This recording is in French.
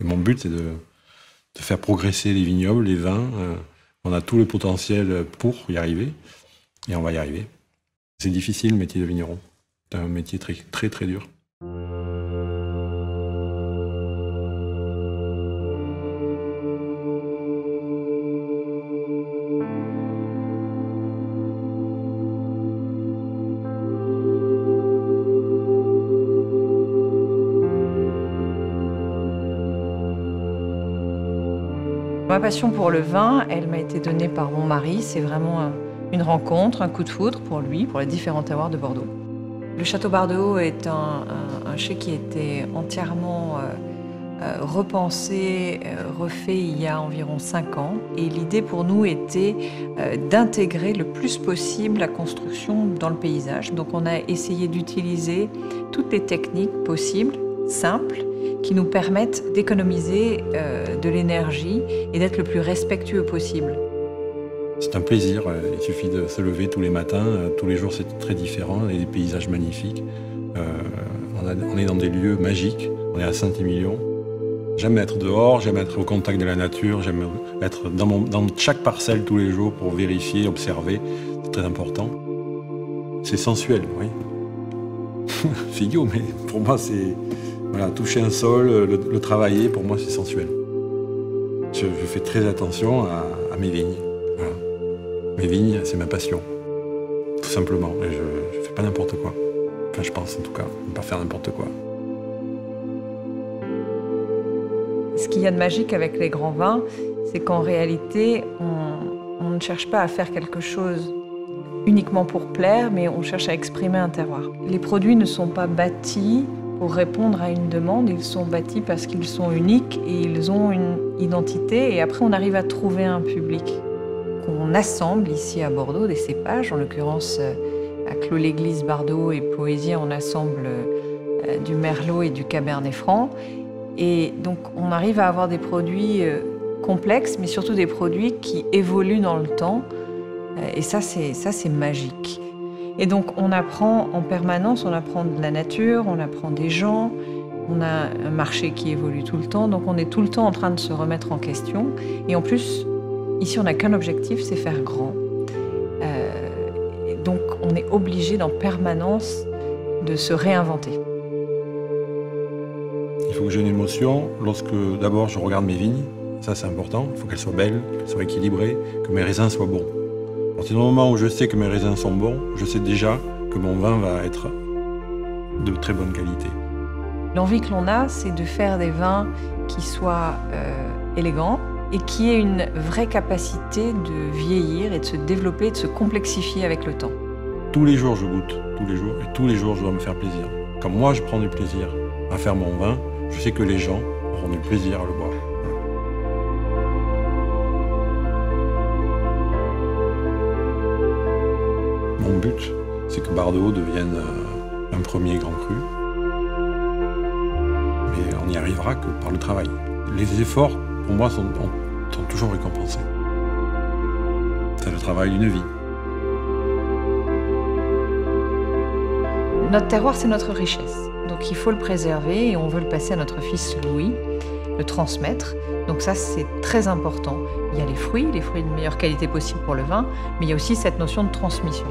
Et mon but, c'est de faire progresser les vignobles, les vins. On a tout le potentiel pour y arriver, et on va y arriver. C'est difficile, le métier de vigneron. C'est un métier très, très, très dur. Ma passion pour le vin, elle m'a été donnée par mon mari. C'est vraiment une rencontre, un coup de foudre pour lui, pour les différents terroirs de Bordeaux. Le château Bardeux est un chai qui a été entièrement repensé, refait il y a environ 5 ans. Et l'idée pour nous était d'intégrer le plus possible la construction dans le paysage. Donc on a essayé d'utiliser toutes les techniques possibles, simples, qui nous permettent d'économiser de l'énergie et d'être le plus respectueux possible. C'est un plaisir, il suffit de se lever tous les matins, tous les jours c'est très différent, il y a des paysages magnifiques. On est dans des lieux magiques, on est à Saint-Émilion. J'aime être dehors, j'aime être au contact de la nature, j'aime être dans chaque parcelle tous les jours pour vérifier, observer, c'est très important. C'est sensuel, oui. C'est idiot, mais pour moi c'est... Voilà, toucher un sol, le travailler, pour moi c'est sensuel. Je fais très attention à mes vignes. Voilà. Mes vignes, c'est ma passion, tout simplement. Et je ne fais pas n'importe quoi. Enfin, je pense en tout cas, ne pas faire n'importe quoi. Ce qu'il y a de magique avec les grands vins, c'est qu'en réalité, on ne cherche pas à faire quelque chose uniquement pour plaire, mais on cherche à exprimer un terroir. Les produits ne sont pas bâtis pour répondre à une demande, ils sont bâtis parce qu'ils sont uniques et ils ont une identité, et après on arrive à trouver un public. On assemble ici à Bordeaux des cépages, en l'occurrence à Clos-l'Église, Bardeux et Poésie, on assemble du Merlot et du Cabernet Franc. Et donc on arrive à avoir des produits complexes, mais surtout des produits qui évoluent dans le temps. Et ça c'est magique. Et donc on apprend en permanence, on apprend de la nature, on apprend des gens, on a un marché qui évolue tout le temps, donc on est tout le temps en train de se remettre en question. Et en plus, ici on n'a qu'un objectif, c'est faire grand. Donc on est obligé en permanence de se réinventer. Il faut que j'ai une émotion lorsque d'abord je regarde mes vignes, ça c'est important, il faut qu'elles soient belles, qu'elles soient équilibrées, que mes raisins soient bons. À partir du moment où je sais que mes raisins sont bons, je sais déjà que mon vin va être de très bonne qualité. L'envie que l'on a, c'est de faire des vins qui soient élégants et qui aient une vraie capacité de vieillir et de se développer, et de se complexifier avec le temps. Tous les jours je goûte, tous les jours, et tous les jours je dois me faire plaisir. Quand moi je prends du plaisir à faire mon vin, je sais que les gens auront du plaisir à le boire. Mon but, c'est que Bardeux devienne un premier grand cru. Mais on n'y arrivera que par le travail. Les efforts, pour moi, sont toujours récompensés. C'est le travail d'une vie. Notre terroir, c'est notre richesse. Donc il faut le préserver et on veut le passer à notre fils Louis, le transmettre. Donc ça, c'est très important. Il y a les fruits de meilleure qualité possible pour le vin, mais il y a aussi cette notion de transmission.